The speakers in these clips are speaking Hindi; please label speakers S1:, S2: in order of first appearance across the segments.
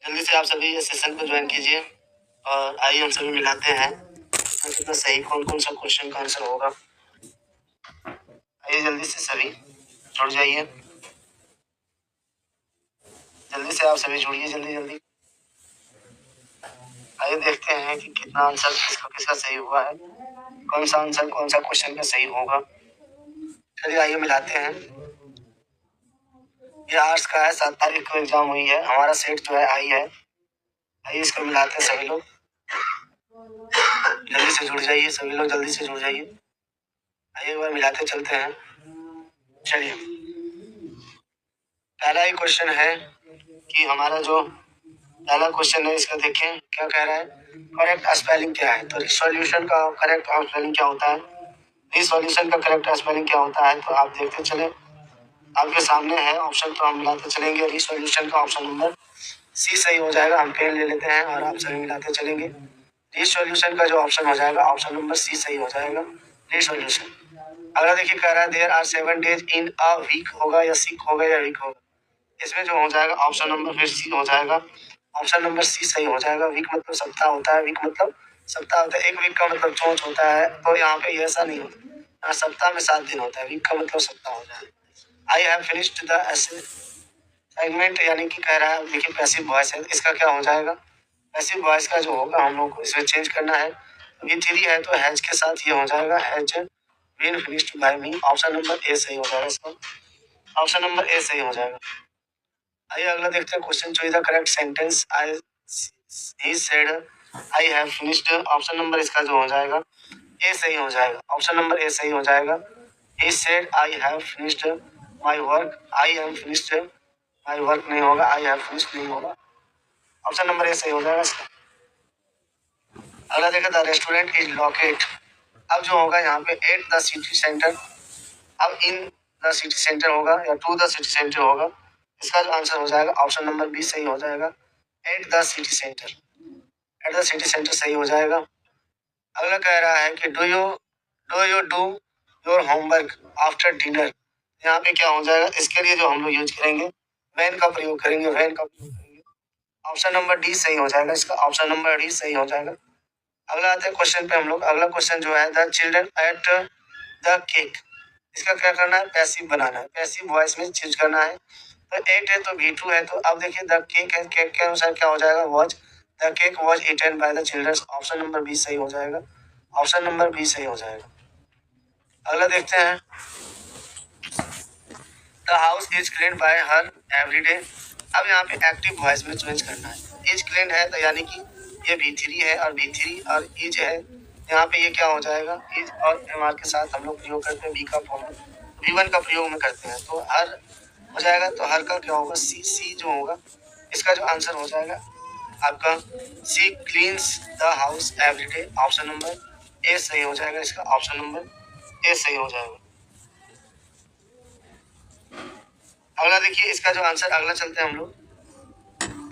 S1: जल्दी से आप सभी इस सेशन को ज्वाइन कीजिए और आइए हम सभी मिलाते हैं कितना सही कौन कौन सा क्वेश्चन का आंसर होगा। आइए जल्दी से सभी जुड़ जाइए, जल्दी से आप सभी जुड़िए, जल्दी जल्दी। आइए देखते हैं कि कितना आंसर किसका किसका सही हुआ है, कौन सा आंसर कौन सा क्वेश्चन का सही होगा। चलिए आइए मिलाते हैं। ये आर्ट्स का है, 7 तारीख को एग्जाम हुई है, हमारा सेट जो है आई है। आइए इसको मिलाते हैं सभी लोग, जल्दी से जुड़ जाइए, सभी लोग जल्दी से जुड़ जाइए। आइए एक बार मिलाते चलते हैं। चलिए पहला ही क्वेश्चन है कि हमारा जो पहला क्वेश्चन है इसका देखें क्या कह रहा है। करेक्ट स्पेलिंग क्या है, तो सॉल्यूशन का करेक्ट स्पेलिंग क्या होता है, सॉल्यूशन का करेक्ट स्पेलिंग क्या होता है, तो आप देखते चले। आपके सामने है ऑप्शन, तो हम मिलाते चलेंगे। रिसोल्यूशन का ऑप्शन नंबर सी सही हो जाएगा। हम पेन ले लेते हैं और आप सभी मिलाते चलेंगे। रिसोल्यूशन का जो ऑप्शन हो जाएगा ऑप्शन नंबर सी सही हो जाएगा, रिसोल्यूशन। अगला देखिए कह रहा है there are 7 days in a week, होगा या सिक होगा या वीक होगा। इसमें जो हो जाएगा ऑप्शन नंबर फिर सी हो जाएगा, ऑप्शन नंबर सी सही हो जाएगा। वीक मतलब सप्ताह होता है, वीक मतलब सप्ताह होता है। एक वीक का मतलब चौथ होता है, तो यहाँ पे ऐसा नहीं होता, यहाँ सप्ताह में 7 दिन होता है, वीक का मतलब सप्ताह होता है। आई हैव फिनिश्ड द ऐसे सेगमेंट, यानी कि कह रहा है देखिए पैसिव वॉइस है, इसका क्या हो जाएगा। पैसिव वॉइस का जो होगा हम लोग को इसमें चेंज करना है। वी थ्री है तो हैज के साथ ये हो जाएगा has been finished by me. Option number A सही हो जाएगा, इसका ऑप्शन नंबर ए सही हो जाएगा। आइए अगला देखते हैं क्वेश्चन। जो the correct sentence I he said I have finished, option number इसका जो हो जाएगा ए सही हो जाएगा, ऑप्शन नंबर ए सही हो जाएगा। He said I have finished my work, I am finished my work नहीं होगा, आई हैव फिनिश्ड नहीं होगा, ऑप्शन नंबर ए सही हो जाएगा इसका। अगला देखा था रेस्टोरेंट इज लोकेट, अब जो होगा यहाँ पे एट द सिटी सेंटर, अब इन द सिटी सेंटर होगा या टू द सिटी सेंटर होगा। इसका जो आंसर हो जाएगा ऑप्शन नंबर बी सही हो जाएगा, at the city centre, at the city centre सही हो जाएगा। अगला कह रहा है कि do your homework after dinner, यहाँ पे क्या हो जाएगा, इसके लिए जो हम लोग यूज करेंगे वैन का प्रयोग करेंगे, वैन का प्रयोग करेंगे। ऑप्शन नंबर डी सही हो जाएगा, इसका ऑप्शन नंबर डी सही हो जाएगा। अगला आते हैं क्वेश्चन पे हम लोग। अगला क्वेश्चन जो है the children at the cake, इसका क्या करना है, पैसिव बनाना है, पैसिव वॉइस में चेंज करना है। तो एट है तो भी टू है, तो अब देखिए द केक है, केक के अनुसार क्या हो जाएगा was, the cake was eaten by the children, option number B सही हो जाएगा, ऑप्शन नंबर बी सही हो जाएगा। अगला देखते हैं the house is clean bye her every day, अब यहाँ पे एक्टिव वॉइस में चेंज करना है। इज क्लीन है तो यानी कि ये भी थ्री है और भी थ्री और इज है, यहाँ पे ये क्या हो जाएगा, इज और एम आर के साथ हम लोग प्रयोग करते हैं, बी का फॉर्म बी वन का प्रयोग में करते हैं, तो हर हो जाएगा। तो हर का क्या होगा, सी, सी जो होगा इसका जो आंसर हो जाएगा आपका she cleans the house every day, option number A सही हो जाएगा, इसका ऑप्शन नंबर ए सही हो जाएगा। अगला देखिए इसका जो आंसर, अगला चलते हैं हम लोग।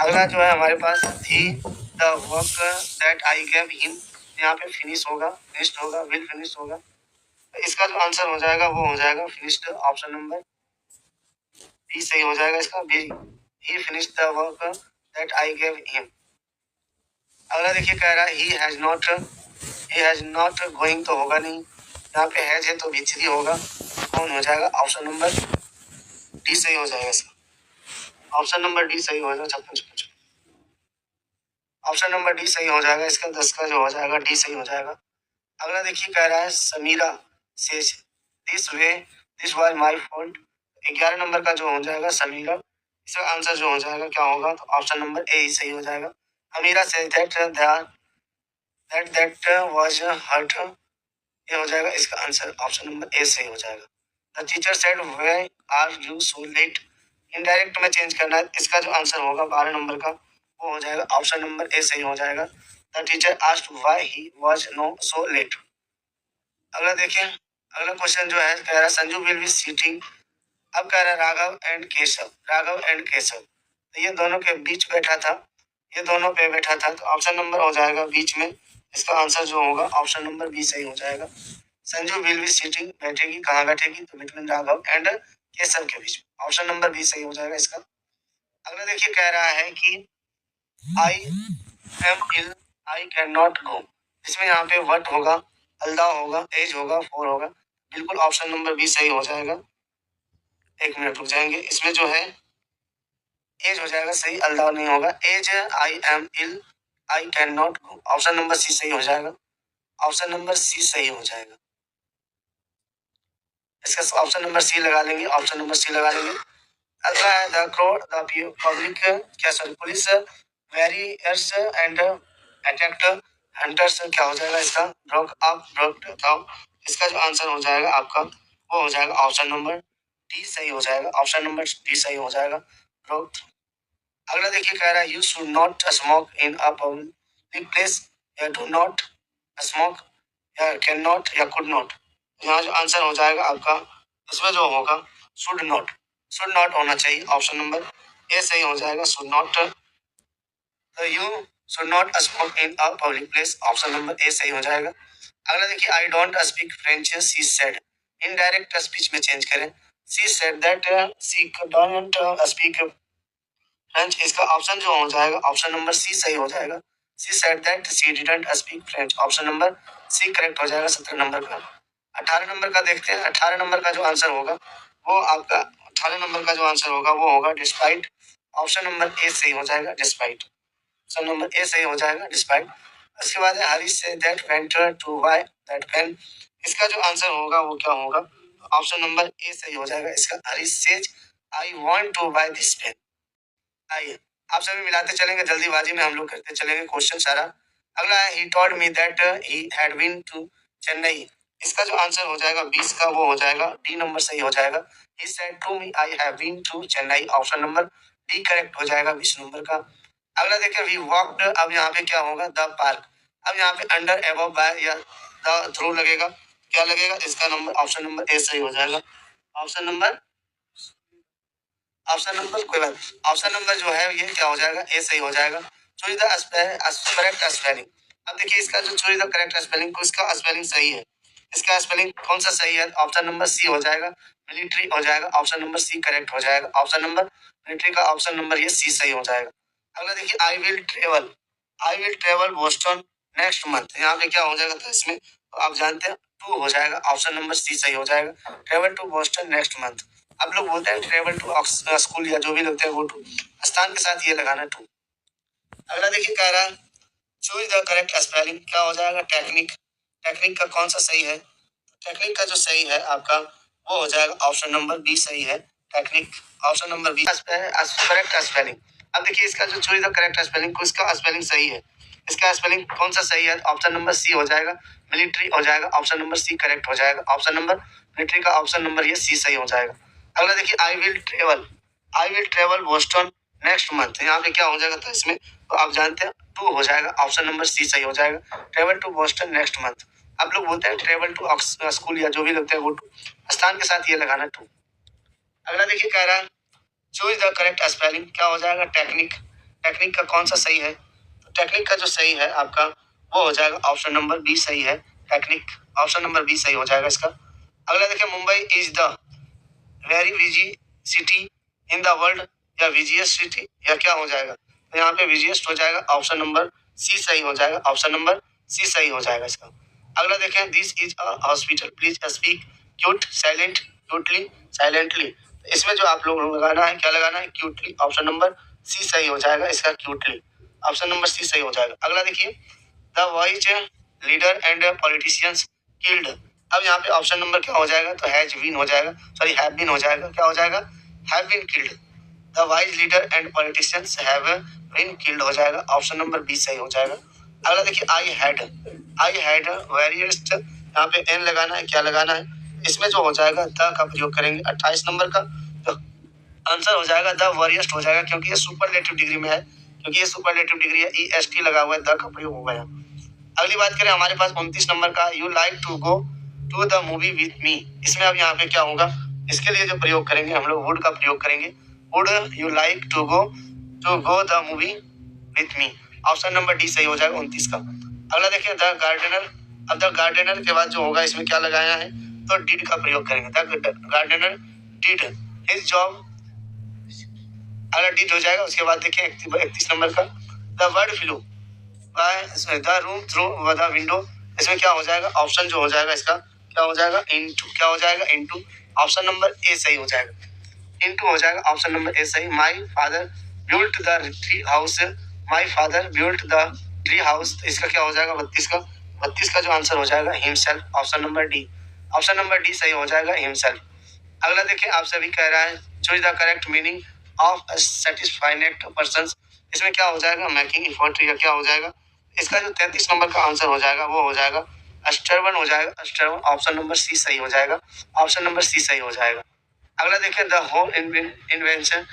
S1: अगला जो है हमारे पास थी the work that I gave him, यहाँ पे फिनिश होगा, फिनिश्ड होगा, विल फिनिश होगा, तो इसका जो आंसर हो जाएगा वो हो जाएगा फिनिश्ड, ऑप्शन नंबर बी सही हो जाएगा, इसका B, he finished the work that I gave him. अगला देखिए कह रहा है ही हैज नॉट गोइंग, तो होगा नहीं, यहाँ पे हैज है तो भी थ्री होगा, कौन हो जाएगा, ऑप्शन नंबर डी सही हो जाएगा, इसका ऑप्शन नंबर डी सही हो जाएगा, 56 ऑप्शन नंबर डी सही हो जाएगा, इसका 10 का जो हो जाएगा डी सही हो जाएगा। अगला देखिए कह रहा है Samira says this way this was my fault, 11 number का जो हो जाएगा समीरा, इसका आंसर जो हो जाएगा क्या होगा, तो ऑप्शन नंबर ए ही सही हो जाएगा। अमीरा से दैट वाज हर्ट, ये हो जाएगा, इसका आंसर ऑप्शन नंबर ए सही हो जाएगा। The teacher said why are you so late, indirect में चेंज करना है, इसका जो आंसर होगा 12 नंबर का वो हो जाएगा, ऑप्शन नंबर ए सही हो जाएगा। The teacher asked why he was no so late. अगला देखिए अगला क्वेश्चन जो है कह रहा है संजू विल बी सीटिंग, अब कह रहा है राघव एंड केशव, राघव एंड केशव, तो ये दोनों के बीच बैठा था, ये दोनों पे बैठा था, तो ऑप्शन नंबर हो जाएगा बीच में, इसका आंसर जो होगा ऑप्शन नंबर बी सही हो जाएगा। संजू विल बी सीटिंग, बैठेगी कहाँ बैठेगी, तो बिटवीन राघव एंड केशव के बीच में, ऑप्शन नंबर बी सही हो जाएगा इसका। अगला देखिए कह रहा है कि I am ill, I can not go. इसमें यहाँ पे वट होगा, अल्दा होगा, एज होगा, फोर होगा। बिल्कुल ऑप्शन नंबर बी सही हो जाएगा। एक मिनट रुक जाएंगे। इसमें जो है एज हो जाएगा सही, अल्दा नहीं होगा। As I am ill, I can not go. Option number C सही हो जाएगा। ऑप्शन नंबर सी सही हो जाएगा। इसका ऑप्शन नंबर सी लगा लेंगे, ऑप्शन नंबर सी लगा लेंगे। अगला है द क्राउड द पब्लिक, क्या sorry police barriers and attacked hunters, क्या हो जाएगा इसका, ब्रोक अप ब्रोक डाउन। इसका जो आंसर हो जाएगा आपका वो हो जाएगा ऑप्शन नंबर डी सही हो जाएगा। ऑप्शन नंबर डी सही हो जाएगा, ब्रोक। अगला देखिए कह रहा है you should not smoke in a public place, या डू नॉट स्मोक, या कैन नॉट, या कुड नॉट। यहाँ जो आंसर हो जाएगा आपका इसमें जो होगा शुड नॉट, शुड नॉट होना चाहिए। ऑप्शन नंबर ए सही हो जाएगा, should not. You should not smoke in a public place, option number A सही हो जाएगा। अगला देखिए I don't speak French she said, indirect speech में चेंज करें। She said that she don't speak French. इसका ऑप्शन जो हो जाएगा ऑप्शन नंबर सी सही हो जाएगा। She said that she didn't speak French, option number C correct हो जाएगा 17 नंबर का। 18 नंबर का देखते हैं। 18 नंबर का जो आंसर होगा वो आपका 18 नंबर का जो आंसर होगा वो होगा डिस्पाइट। ऑप्शन नंबर ए सही हो जाएगा, डिस्पाइट। ऑप्शन नंबर ए सही हो जाएगा, डिस्पाइट। उसके बाद है Harish say that went to buy that pen. इसका जो आंसर होगा वो क्या होगा, ऑप्शन नंबर ए सही हो जाएगा इसका। Harish says I want to buy this pen. आइए आप सभी मिलाते चलेंगे, जल्दीबाजी में हम लोग करते चलेंगे क्वेश्चन सारा। अगला है he told me that he had been to Chennai. इसका जो आंसर हो जाएगा 20 का वो हो जाएगा डी नंबर सही हो जाएगा। He said to me I have been to Chennai, option number D correct हो जाएगा 20 नंबर का। अगला देखिए वी वॉक्ड, अब यहाँ पे क्या होगा द पार्क। अब यहाँ पे अंडर एबव बाय या द थ्रू लगेगा, क्या लगेगा इसका नंबर, ऑप्शन नंबर ए सही हो जाएगा। ऑप्शन नंबर ऑप्शन नंबर कोई बात, ऑप्शन नंबर जो है ये क्या हो जाएगा, ए सही हो जाएगा। Choose the correct spelling. अब देखिए इसका जो चूज द करेक्ट स्पेलिंग को, इसका स्पेलिंग सही है। इसका स्पेलिंग कौन सा सही है, ऑप्शन नंबर सी हो जाएगा, मिलिट्री हो जाएगा। ऑप्शन नंबर सी करेक्ट हो जाएगा। ऑप्शन नंबर मिलिट्री का ऑप्शन नंबर ये सी सही हो जाएगा। अगला देखिए I will travel Boston next month. यहाँ पे क्या हो जाएगा, तो इसमें तो आप जानते हैं टू हो जाएगा। ऑप्शन नंबर सी सही हो जाएगा, travel to Boston next month. आप लोग बोलते हैं ट्रेवल टू स्कूल या जो भी लगते हैं वो टू, स्थान के साथ ये लगाना टू। अगला देखिए कह रहा है चूज द करेक्ट स्पेलिंग, क्या हो जाएगा टेक्निक। टेक्निक का कौन सा सही है, टेक्निक का जो सही है आपका वो हो जाएगा ऑप्शन नंबर बी सही है, technique. Option number B correct spelling. अब देखिए इसका जो चूज द करेक्ट स्पेलिंग को, इसका स्पेलिंग सही है। इसका स्पेलिंग कौन सा सही है, ऑप्शन नंबर सी हो जाएगा, मिलिट्री हो जाएगा। ऑप्शन नंबर सी करेक्ट हो जाएगा। ऑप्शन नंबर मिलिट्री का ऑप्शन नंबर ये सी सही हो जाएगा। अगला देखिए I will travel Boston next month. यहाँ पे क्या हो जाएगा, तो इसमें तो आप जानते हैं टू हो जाएगा। ऑप्शन नंबर सी सही हो जाएगा, travel to Boston next month. आप लोग बोलते हैं ट्रेवल टू स्कूल या जो भी लगते हैं वो टू, स्थान के साथ ये लगाना टू। अगला देखिए कह रहा है चूज द करेक्ट स्पेलिंग, क्या हो जाएगा टेक्निक। टेक्निक का कौन सा सही है, तो टेक्निक का जो सही है आपका वो हो जाएगा ऑप्शन नंबर बी सही है, टेक्निक। ऑप्शन नंबर बी सही हो जाएगा इसका। अगला देखिए Mumbai is the very busy city in the world, या बिजिएस्ट सिटी, या क्या हो जाएगा, तो यहाँ पे बिजिएस्ट हो जाएगा। ऑप्शन नंबर सी सही हो जाएगा। ऑप्शन नंबर सी सही हो जाएगा इसका। अगला देखें this is a hospital please speak cute silent cutely silently. इसमें जो आप लोग लगाना है, क्या लगाना है, क्यूटली। ऑप्शन नंबर सी सही हो जाएगा इसका, क्यूटली। ऑप्शन नंबर सी सही हो जाएगा। अगला देखिए the wise leader and politicians killed. अब यहाँ पे ऑप्शन नंबर क्या हो जाएगा, तो हैज बीन हो जाएगा, सॉरी हैव बीन हो जाएगा। क्या हो जाएगा, have been killed. The wise leader and politicians have been killed हो जाएगा। ऑप्शन नंबर बी सही हो जाएगा। अगला देखिए आई हैड वेरियस्ट, यहाँ पे एन लगाना है, क्या लगाना है, इसमें जो हो जाएगा द का प्रयोग करेंगे। 28 नंबर का तो आंसर हो जाएगा द वरियस्ट हो जाएगा, क्योंकि ये सुपरलेटिव डिग्री में है, क्योंकि ये सुपरलेटिव डिग्री है। ई एस टी लगा हुआ है, द का प्रयोग हो गया। अगली बात करें हमारे पास 29 नंबर का you like to go to the movie with me. इसमें अब यहाँ पे क्या होगा, इसके लिए जो प्रयोग करेंगे हम लोग वुड का प्रयोग करेंगे। Would you like to go the movie with me. Option number D सही हो जाएगा 29 का। अगला देखिए द गार्डनर। अब द गार्डनर के बाद जो होगा इसमें क्या लगाया है, तो डिड का प्रयोग करेंगे। The gardener did his job, अगला डिड हो जाएगा। उसके बाद देखिए 31 नंबर का the bird flu by the room through the window. इसमें क्या हो जाएगा, ऑप्शन जो हो जाएगा इसका क्या हो जाएगा, इनटू। क्या हो जाएगा, इनटू। ऑप्शन नंबर ए सही हो जाएगा, इनटू हो जाएगा। ऑप्शन नंबर ए सही। My father built the tree house, my father built the tree house. इसका क्या हो जाएगा, 32 का। 32 का जो आंसर हो जाएगा himself, option number D. Option number D सही हो जाएगा, हिमसेल्फ। अगला देखिए, आप सभी कह रहा है choose the correct meaning of सेटिस्फाइनेट पर्सन। इसमें क्या हो जाएगा, मेकिंग इफर्ट, या क्या हो जाएगा। इसका जो 33 नंबर का आंसर हो जाएगा वो हो जाएगा अस्टर्बन हो जाएगा, अस्टर्बन। ऑप्शन नंबर सी सही हो जाएगा, ऑप्शन नंबर सी सही हो जाएगा। अगला देखिए, the home invention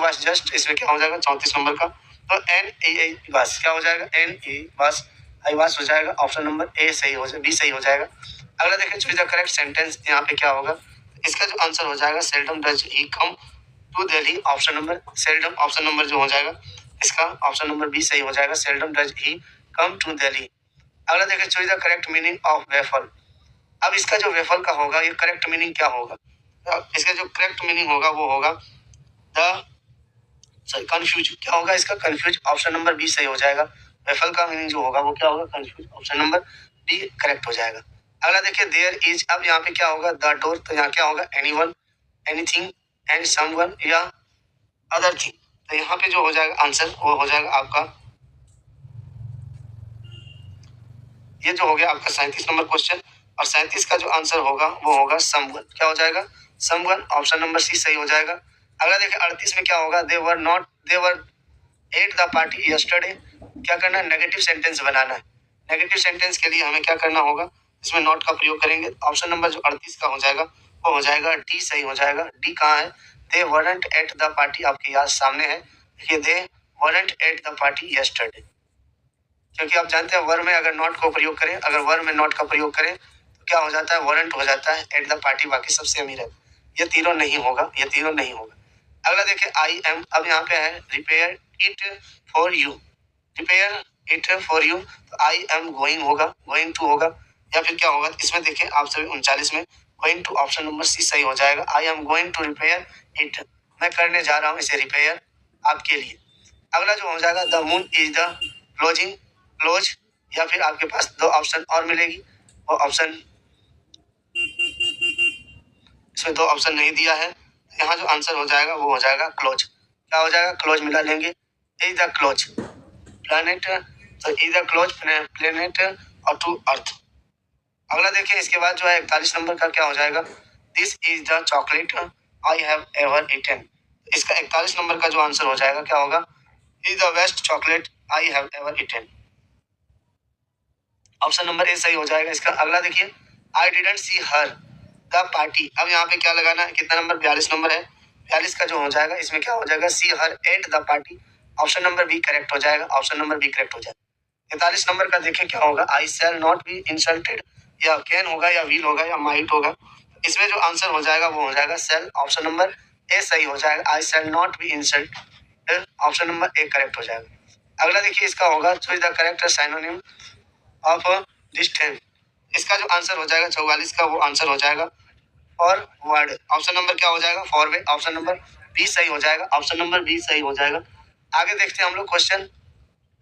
S1: was just. इसमें क्या हो जाएगा, 34 नंबर का। तो एन ए बस क्या हो जाएगा, एन ए बस आई वास हो जाएगा। ऑप्शन नंबर ए सही हो जाएगा, बी सही हो जाएगा। अगला देखिए, चूज द करेक्ट सेंटेंस। यहाँ पे क्या होगा, इसका जो आंसर हो जाएगा seldom does he come to Delhi. Option number seldom, option number जो हो जाएगा इसका ऑप्शन नंबर बी सही हो जाएगा, seldom does he come to Delhi. अगला देखिए, choose the correct meaning of waffle. अब इसका जो वेफल का होगा, ये करेक्ट मीनिंग क्या होगा, इसका जो करेक्ट मीनिंग होगा वो होगा द सॉरी कंफ्यूज। क्या होगा इसका, कंफ्यूज। ऑप्शन नंबर बी सही हो जाएगा। वेफल का मीनिंग जो होगा वो क्या होगा, confuse. Option number D correct हो जाएगा। अगला देखिए, देयर इज। अब यहाँ पे क्या होगा, द डोर। तो यहाँ क्या होगा, एनीवन, एनीथिंग एंड समवन या अदर थिंग। तो यहाँ पे जो हो जाएगा आंसर वो हो जाएगा आपका, ये जो हो गया आपका 37 नंबर क्वेश्चन। और 37 का जो आंसर होगा वो होगा समवन। क्या हो जाएगा, समवन। ऑप्शन नंबर सी सही हो जाएगा। अगला देखिए, 38 में क्या होगा, they were not, they were at the party yesterday. क्या करना है, नेगेटिव सेंटेंस बनाना है। नेगेटिव सेंटेंस के लिए हमें क्या करना होगा, इसमें नॉट का प्रयोग करेंगे। ऑप्शन नंबर जो 38 का हो जाएगा वो हो जाएगा डी सही हो जाएगा। डी कहाँ है, they weren't eight the party, आपके याद सामने है। देखिए, they weren't eight the party yesterday. क्योंकि आप जानते हैं वर में अगर नॉट को प्रयोग करें, अगर वर में नॉट का प्रयोग करें तो क्या हो जाता है, वरंट हो जाता है, एट द पार्टी बाकी सबसे अमीर है। ये तीनों नहीं होगा, ये तीनों नहीं होगा। अगला देखिए, आई एम। अब यहाँ पे है repair it for you, repair it for you. तो आई एम गोइंग होगा, गोइंग टू होगा, या फिर क्या होगा इसमें देखिए आप सभी 39 में going to. Option number C सही हो जाएगा, I am going to repair it. मैं करने जा रहा हूँ इसे रिपेयर आपके लिए। अगला जो हो जाएगा, the moon is the closing, close. या फिर आपके पास दो ऑप्शन और मिलेगी, वो ऑप्शन, इसमें दो ऑप्शन नहीं दिया है। यहाँ जो आंसर हो जाएगा वो हो जाएगा क्लोज। क्या हो जाएगा, क्लोज मिला लेंगे। इज द क्लोज प्लैनेट, तो इज द क्लोज प्लैनेट और टू अर्थ। अगला देखिए, इसके बाद जो है 41 नंबर का क्या हो जाएगा, this is the chocolate I have ever eaten. इसका 41 नंबर का जो आंसर हो जाएगा क्या होगा, is the best chocolate I have ever eaten. Option number A सही हो जाएगा इसका। अगला देखिए, I didn't see her the party. अब यहाँ पे क्या लगाना है, कितना नंबर, 42 नंबर है। 42 का जो हो जाएगा इसमें क्या हो जाएगा, see her at the party. Option number B correct हो जाएगा, ऑप्शन नंबर बी करेक्ट हो जाएगा। 43 नंबर का देखिए क्या होगा, आई शैल नॉट बी इंसल्टेड, या कैन होगा या विल होगा या माइट होगा। इसमें जो आंसर हो जाएगा वो हो जाएगा सेल। ऑप्शन नंबर ए सही हो जाएगा, I shall not be insulted. Option number A correct हो जाएगा। अगला देखिए, इसका होगा choose the correct synonym of distance. इसका जो आंसर हो जाएगा 44 का, वो आंसर हो जाएगा फॉरवर्ड। ऑप्शन नंबर क्या हो जाएगा, फॉरवर्ड। ऑप्शन नंबर बी सही हो जाएगा, ऑप्शन नंबर बी सही हो जाएगा। आगे देखते हैं हम लोग क्वेश्चन।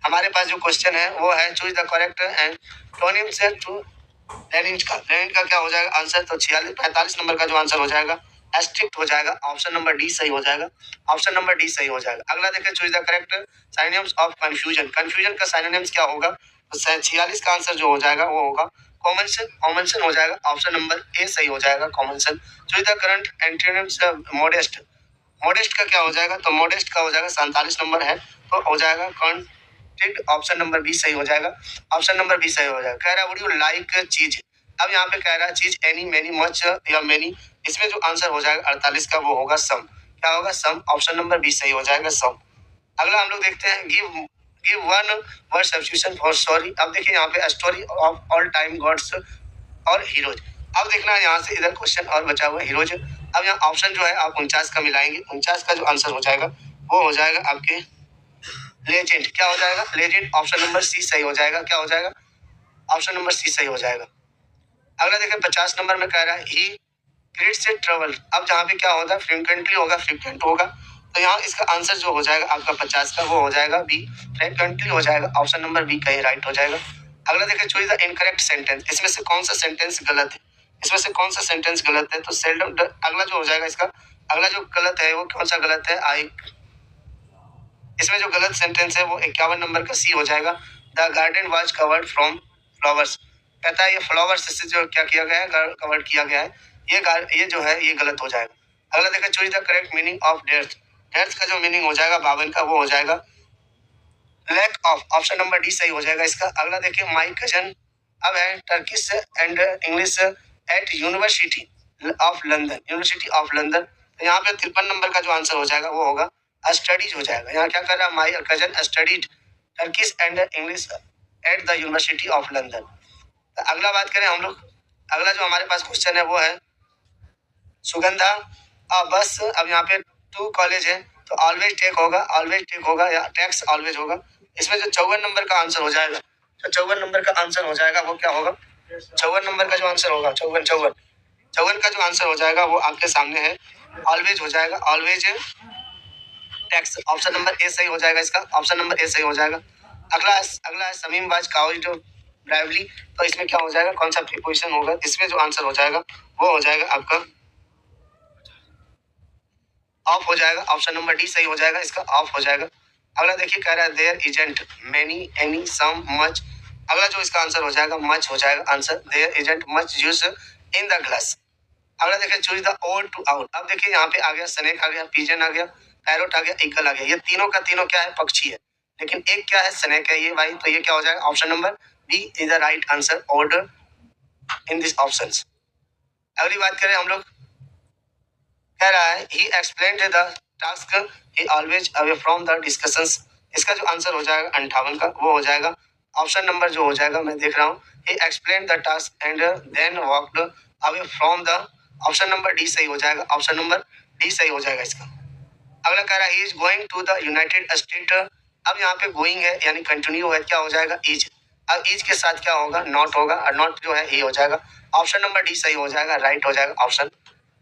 S1: हमारे पास जो क्वेश्चन है वो है चूज द करेक्ट एंड टोनिम से टू लेनिन का। लेनिन का क्या हो जाएगा आंसर, तो 45 नंबर का जो आंसर हो जाएगा एस्ट्रिक्ट हो जाएगा। ऑप्शन नंबर डी सही हो जाएगा, ऑप्शन नंबर डी सही हो जाएगा। अगला देखिए, choose the correct synonyms of confusion. Confusion का साइनोनिम्स क्या होगा, तो 46 का आंसर जो हो जाएगा वो होगा कॉमनसन। कॉमनसन हो जाएगा, ऑप्शन नंबर ए सही हो जाएगा, कॉमनसन। Choose the current antonyms modest. Modest का क्या हो जाएगा, तो मॉडेस्ट का हो जाएगा 47 नंबर है, तो हो जाएगा कॉन्टेंट। ऑप्शन नंबर बी सही हो जाएगा, ऑप्शन नंबर बी सही हो जाएगा। कह रहा है वुड यू लाइक चीज। अब यहाँ पे कह रहा है चीज एनी मेनी मच या मेनी। इसमें जो आंसर हो जाएगा 48 का वो होगा सम। क्या होगा, सम। ऑप्शन नंबर बी सही हो जाएगा, सम। अगला हम लोग देखते हैं, give one word substitution for sorry. अब देखिए यहाँ पे story of all time gods और हीरोज। अब देखना है यहाँ से इधर क्वेश्चन और बचा हुआ हीरोज। अब यहाँ ऑप्शन जो है आप 49 का मिलाएंगे। 49 का जो आंसर हो जाएगा वो हो जाएगा आपके लेजेंड। क्या हो जाएगा, लेजेंड। ऑप्शन नंबर सी सही हो जाएगा, क्या हो जाएगा, ऑप्शन नंबर सी सही हो जाएगा। अगला देखिए 50 नंबर में कह रहा है ही क्रिएट्स ट्रबल। अब जहाँ पे क्या होता है, फ्रिक्वेंटली होगा, फ्रिक्वेंट होगा, तो यहाँ इसका आंसर जो हो जाएगा आपका 50 का वो हो जाएगा बी, फ्रिक्वेंटली हो जाएगा। ऑप्शन नंबर बी कहीं राइट हो जाएगा। अगला देखिए चूज द इनकरेक्ट सेंटेंस, इसमें से कौन सा सेंटेंस गलत है, इसमें से कौन सा सेंटेंस गलत है। तो सेल्डम, अगला जो हो जाएगा इसका अगला जो गलत है वो कौन सा गलत है, आई, इसमें जो गलत सेंटेंस है वो 51 नंबर का सी हो जाएगा। The garden was covered from flowers, कहता है ये फ्लावर्स से जो क्या किया गया है, कवर्ड किया गया है, ये जो है ये गलत हो जाएगा। अगला देखिए choose the correct meaning of death, death का जो मीनिंग हो जाएगा 52 का वो हो जाएगा lack of, option number D सही हो जाएगा इसका। अगला देखिए माई कजन अब है Turkish and English at university of London, university of London. तो यहाँ पे 53 नंबर का जो आंसर हो जाएगा वो होगा स्टडीज हो जाएगा। यहाँ क्या कर रहा है, my cousin studied Turkish and English at the university of London. तो अगला बात करें हम लोग, अगला जो हमारे पास क्वेश्चन है वो है सुगंधा बस, अब यहाँ पे टू कॉलेज है तो ऑलवेज टेक होगा, ऑलवेज टेक होगा या टेक्स ऑलवेज होगा। इसमें जो 54 नंबर का आंसर हो जाएगा, तो 54 नंबर का आंसर हो जाएगा वो क्या होगा, 54 नंबर का जो आंसर होगा, चौवन चौवन चौवन का जो आंसर हो जाएगा वो आपके सामने है, ऑलवेज हो जाएगा, always takes. Option number A सही हो जाएगा इसका, ऑप्शन नंबर ए सही हो जाएगा। अगला अगला है समीम बाज काउज ब्राइवली, तो इसमें क्या हो जाएगा, कौन सा प्रीपोजिशन होगा, इसमें जो आंसर हो जाएगा वो हो जाएगा आपका ऑफ हो जाएगा। ऑप्शन नंबर डी सही हो जाएगा इसका, ऑफ हो जाएगा। अगला देखिए कह रहा है there isn't many any some much, अगला जो इसका आंसर हो जाएगा मच हो जाएगा answer, there isn't much juice in the glass. अगला देखिए choose the odd to out, अब देखिए यहाँ पे आ गया स्नेक आ गया, पिजन आ गया, पैरोट आ गया, ईगल आ गया, ये तीनों का तीनों क्या है, पक्षी है, लेकिन एक क्या है, स्नेक है ये भाई, तो ये क्या हो जाएगा, option number B is the right answer, order in this options. अगली बात करें हम लोग, कह रहा है he explained the task he always away from the discussions, इसका जो आंसर हो जाएगा 58 का वो हो जाएगा ऑप्शन नंबर जो हो जाएगा, मैं देख रहा हूँ, he explained the task and then walked away from the, option number D सही हो जाएगा, ऑप्शन नंबर डी सही हो जाएगा इसका। अगला कह रहा है he is going to the United State, अब यहाँ पे गोइंग है यानी कंटिन्यू है, क्या हो जाएगा इज, अब इज के साथ क्या होगा, नॉट होगा, और नॉट जो है ही हो जाएगा, ऑप्शन नंबर डी सही हो जाएगा, राइट हो जाएगा ऑप्शन।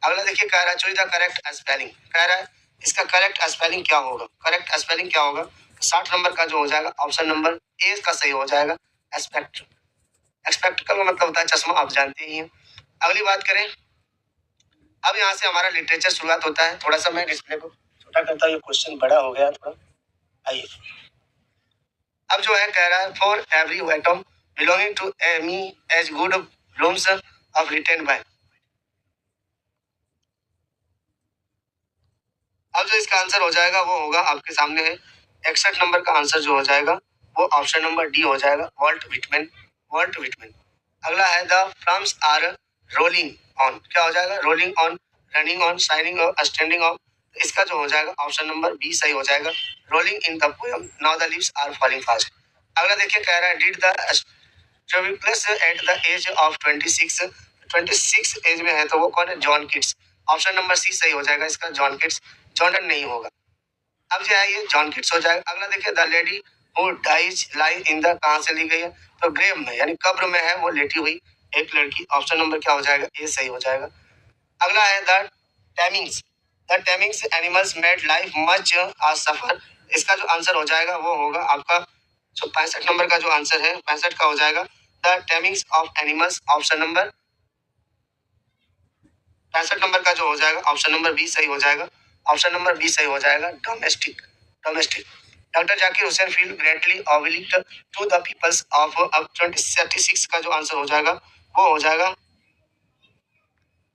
S1: अगला देखिए कह रहा है चूज द करेक्ट स्पेलिंग, कह रहा है इसका करेक्ट स्पेलिंग क्या होगा, करेक्ट स्पेलिंग क्या होगा, 60 नंबर का जो हो जाएगा ऑप्शन नंबर ए का सही हो जाएगा, एक्सपेक्ट, एक्सपेक्टिकल का मतलब होता है चश्मा, आप जानते ही हैं। अगली बात करें, अब यहाँ से हमारा लिटरेचर शुरुआत होता है, थोड़ा सा मैं डिस्प्ले को छोटा करता हूँ, ये क्वेश्चन बड़ा हो गया थोड़ा, आइए। अब जो है कह रहा है for every atom belonging to me as good blooms of written by, अब जो इसका आंसर हो जाएगा वो होगा आपके सामने है, 61 नंबर का आंसर जो हो जाएगा वो ऑप्शन नंबर डी हो जाएगा, वॉल्ट विटमैन, वॉल्ट विटमैन। अगला है द फ्लम्स आर रोलिंग ऑन, क्या हो जाएगा, rolling on, running on, shining on, standing on, इसका जो हो जाएगा ऑप्शन नंबर बी सही हो जाएगा, rolling in the poem now the leaves are falling fast. अगला देखिए कह रहा है डिड द ट्रेविक्लस at the age of 26, 26 age में है तो वो कौन है, John Keats, option number C सही हो जाएगा इसका, जॉन किट्स, जॉर्डन नहीं होगा। अब जो है ये जॉन किट्स हो जाएगा। अगला देखिए the lady who dies lie in the, कहाँ से ली गई है, तो ग्रेव में यानी कब्र में है वो लेटी हुई एक लड़की, ऑप्शन नंबर क्या हो जाएगा, ए सही हो जाएगा। अगला है the timings, the timings animals made life much a suffer, इसका जो आंसर हो जाएगा वो होगा आपका जो 65 नंबर का जो आंसर है 65 का हो जाएगा the timings of animals, option number 65 number का जो हो जाएगा ऑप्शन नंबर बी सही हो जाएगा, ऑप्शन नंबर बी सही हो जाएगा, domestic, domestic. Doctor Zakir Hussain feel greatly obliged to the peoples of, अब 2036 का जो आंसर हो जाएगा वो हो जाएगा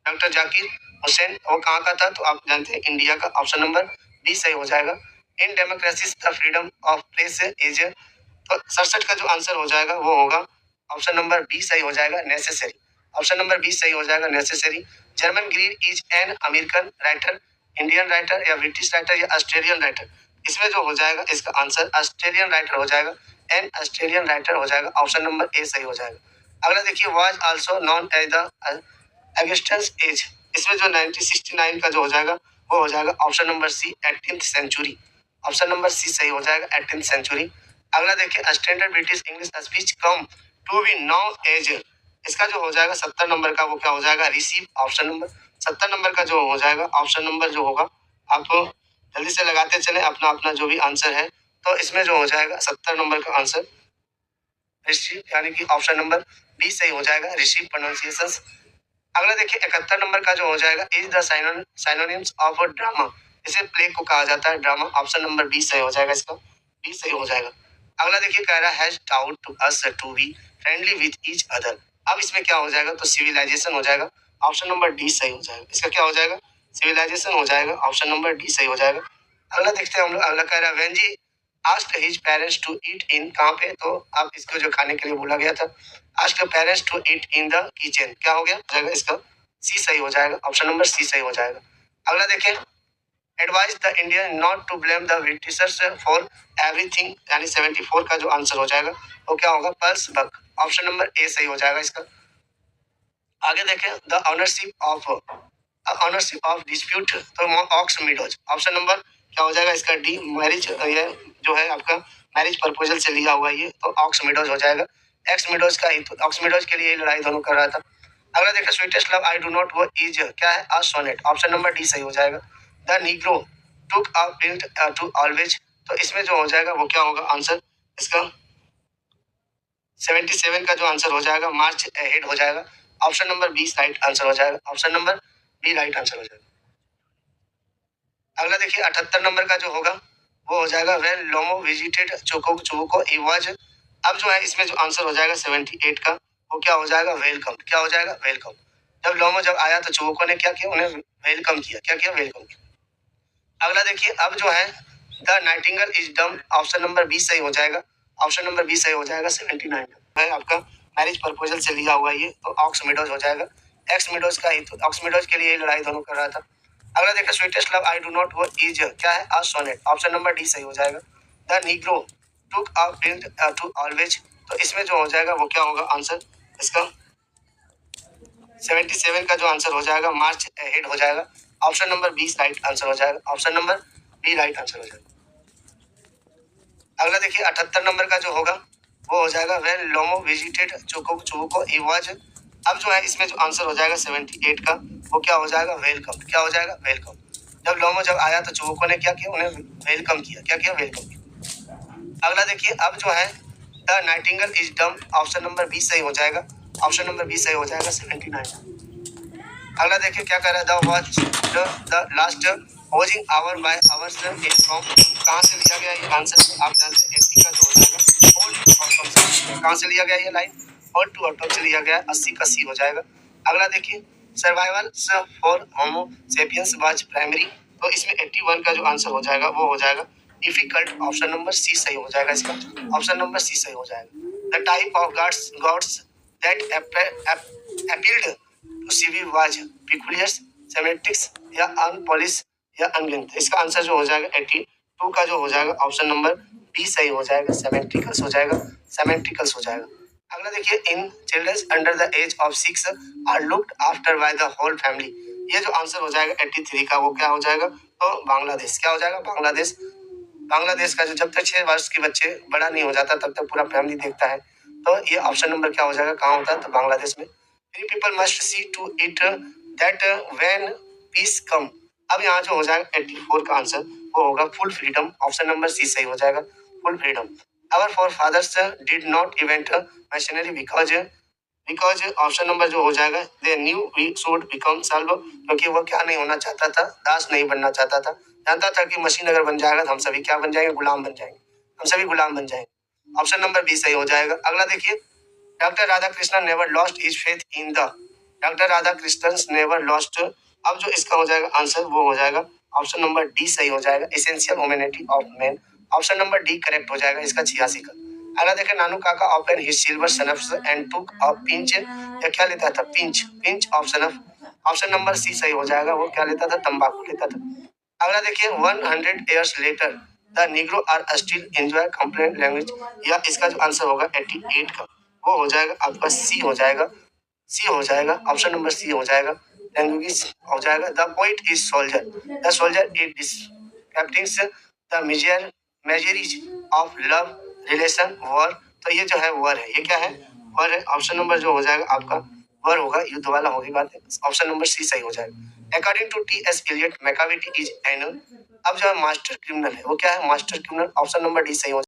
S1: डॉक्टर जाकिर हुसैन, वो कहाँ का था तो आप जानते हैं इंडिया का, ऑप्शन नंबर बी सही हो जाएगा। In democracy the freedom of press is, तो 67 का जो आंसर हो जाएगा वो होगा ऑप्शन नंबर बी सही हो जाएगा, नेसेसरी, ऑप्शन नंबर बी सही हो जाएगा, necessary. German green is an American writer, Indian writer या ब्रिटिश राइटर या ऑस्ट्रेलियन राइटर, इसमें जो हो जाएगा इसका आंसर ऑस्ट्रेलियन राइटर हो जाएगा, एन ऑस्ट्रेलियन राइटर हो जाएगा, ऑप्शन नंबर ए सही हो जाएगा। अगला देखिए was also known as the Augustus age, इसमें जो 1969 का जो हो जाएगा वो हो जाएगा option number C 18th century, option number C सही हो जाएगा 18th सेंचुरी। अगला देखिए standard British English speech come to be now as, इसका जो हो जाएगा 70 नंबर का वो क्या हो जाएगा, रिसीव, ऑप्शन नंबर 70 नंबर का जो हो जाएगा ऑप्शन नंबर जो होगा आपको जल्दी से लगाते चले अपना अपना जो भी आंसर है। तो इसमें जो हो जाएगा 70 नंबर का आंसर ऋषि, यानी कि ऑप्शन नंबर बी सही हो जाएगा, ऋषि प्रोनाउंसिएशंस। अगला देखिए 71 नंबर का जो हो जाएगा, is the synonyms of a drama, इसे प्ले को कहा जाता है ड्रामा, ऑप्शन नंबर बी सही हो जाएगा, इसका बी सही हो जाएगा। अगला देखिए कह रहा है has taught to us to be friendly with each other, अब इसमें क्या हो जाएगा, तो सिविलाइजेशन हो जाएगा, ऑप्शन नंबर डी सही हो जाएगा, इसका क्या हो जाएगा, सिविलाइजेशन हो जाएगा, ऑप्शन नंबर डी सही हो जाएगा। अगला देखते हैं हम लोग, अगला कह रहा है when G asked his parents to eat in, कहाँ पे, तो अब इसको जो खाने के लिए बोला गया था, asked parents to eat in the kitchen, क्या हो गया जाएगा, इसका सी सही हो जाएगा, ऑप्शन नंबर सी सही हो जाएगा। अगला देखें advise the Indian not to blame the Britishers for everything, यानी 74 का जो आंसर हो जाएगा वो क्या होगा, pulse buck, option number A सही हो जाएगा इसका। आगे देखें द ऑनरशिप ऑफ डिस्प्यूट, तो ऑक्स मिडोज, ऑप्शन नंबर क्या हो जाएगा इसका डी, मैरिज, ये जो है आपका मैरिज प्रपोजल से लिया हुआ ये, तो ऑक्स मिडोज हो जाएगा, एक्स मिडोज का ही, तो ऑक्स मिडोज के लिए लड़ाई दोनों कर रहा था। अगला देखिए sweetest love I do not वो इज क्या है, a sonnet, option number D सही हो जाएगा। The negro took a build to always, तो इसमें जो हो जाएगा वो क्या होगा आंसर इसका 77 का जो आंसर हो जाएगा मार्च अहेड हो जाएगा, option number B right answer हो जाएगा, option number B right answer हो जाएगा। अगला देखिए 78 नंबर का जो होगा वो हो जाएगा when Lomo visited Choko Chubuko he was, अब जो है इसमें जो आंसर हो जाएगा 78 का वो क्या हो जाएगा, वेलकम, क्या हो जाएगा वेलकम, जब लोमो जब आया तो चुबुको ने क्या किया, उन्हें वेलकम किया, क्या किया, वेलकम किया। अगला देखिए अब जो है the nightingale is dumb, option number B सही हो जाएगा, ऑप्शन नंबर बी सही हो जाएगा, 79 है आपका मैरिज प्रपोजल से लिया हुआ ये, तो ऑक्स मिडोज हो जाएगा, एक्स मिडोज का ही, तो ऑक्स मिडोज के लिए लड़ाई दोनों कर रहा था। अगला देखिए sweetest love I do not वो इज क्या है, a sonnet, option number D सही हो जाएगा। The negro took a build to always, तो इसमें जो हो जाएगा वो क्या होगा आंसर इसका 77 का जो आंसर हो जाएगा मार्च अहेड हो जाएगा, ऑप्शन नंबर 20 राइट आंसर हो जाएगा, option number B right answer हो जाएगा। अगला देखिए 78 नंबर का जो होगा वो हो जाएगा वेन लोमो विजिटेड चुको चुबुको ही वाज, अब जो है इसमें जो आंसर हो जाएगा 78 का वो क्या हो जाएगा, वेलकम, क्या हो जाएगा वेलकम, जब लोमो जब आया तो चुबुको ने क्या किया, उन्हें वेलकम किया, क्या किया, वेलकम किया। अगला देखिए अब जो है the nightingale is dumb, option number B सही हो जाएगा, ऑप्शन नंबर बी सही हो जाएगा, 79। अगला देखिए क्या कर रहा है, the watch the last watching hour by hours is from, कहाँ से लिया गया ये आंसर आप जानते हैं, 80 का जो हो जाएगा ओल्ड टू ऑटम से, कहाँ से लिया गया ये लाइन, ओल्ड टू ऑटम से लिया गया, 80 का सी हो जाएगा। अगला देखिए survival for homo sapiens was primary, तो इसमें 81 का जो आंसर हो जाएगा वो हो जाएगा डिफिकल्ट, ऑप्शन नंबर सी सही हो जाएगा इसका, ऑप्शन नंबर सी सही हो जाएगा। The type of gods that appealed to CV was peculiars, semitics या अनपॉलिश या अनगिनत, इसका आंसर जो हो जाएगा 82 का जो हो जाएगा ऑप्शन नंबर बी सही हो जाएगा, सेमेंटिकल्स हो जाएगा, सेमेंटिकल्स हो जाएगा। अगला देखिए in childrens under the age of 6 are looked after by the whole family, ये जो आंसर हो जाएगा 83 का वो क्या हो जाएगा, तो बांग्लादेश, क्या हो जाएगा बांग्लादेश, बांग्लादेश का जो जब तक 6 वर्ष के बच्चे बड़ा नहीं हो जाता तब तक पूरा फैमिली देखता है, तो ये ऑप्शन नंबर क्या हो जाएगा, कहाँ होता है, तो बांग्लादेश में। Three people must see to it that when peace come, अब यहाँ जो हो जाएगा 84 का आंसर वो होगा full freedom, option number C सही हो जाएगा, full freedom. Our forefathers did not invent machinery because option number जो हो जाएगा they knew we should become serve, क्योंकि वो क्या नहीं होना चाहता था, दास नहीं बनना चाहता था, जानता था कि मशीन अगर बन जाएगा तो हम सभी क्या बन जाएंगे, गुलाम बन जाएंगे, हम सभी गुलाम बन जाएंगे, ऑप्शन नंबर बी सही हो जाएगा। अगला देखिए doctor Radhakrishnan never lost his faith in the, doctor Radhakrishnan never lost, अब जो इसका हो जाएगा आंसर वो हो जाएगा ऑप्शन नंबर डी सही हो जाएगा, essential humanity of man, option number D correct हो जाएगा इसका 86 का। अगला देखें Nanu Kaka open his silver snuffs and took a pinch, या क्या लेता था, pinch, pinch of snuff, option number C सही हो जाएगा, वो क्या लेता था, तंबाकू लेता था। अगला देखिए 100 years later the Negro are still enjoy complaint language, या इसका जो आंसर होगा 88 का वो हो जाएगा आपका सी हो जाएगा, सी हो जाएगा, ऑप्शन नंबर सी हो जाएगा, लैंग्वेज हो जाएगा। The poet is soldier, the soldier is describing the मेजरीज of love relation war, तो ये जो है वॉर है, ये क्या है, वॉर है, ऑप्शन नंबर जो हो जाएगा आपका वॉर होगा, युद्ध वाला होगी बात है, ऑप्शन नंबर सी सही हो जाएगा। According to T S Eliot Macavity is an अब जो है मास्टर क्रिमिनल है, वो क्या है? Master criminal. Option number D सही हो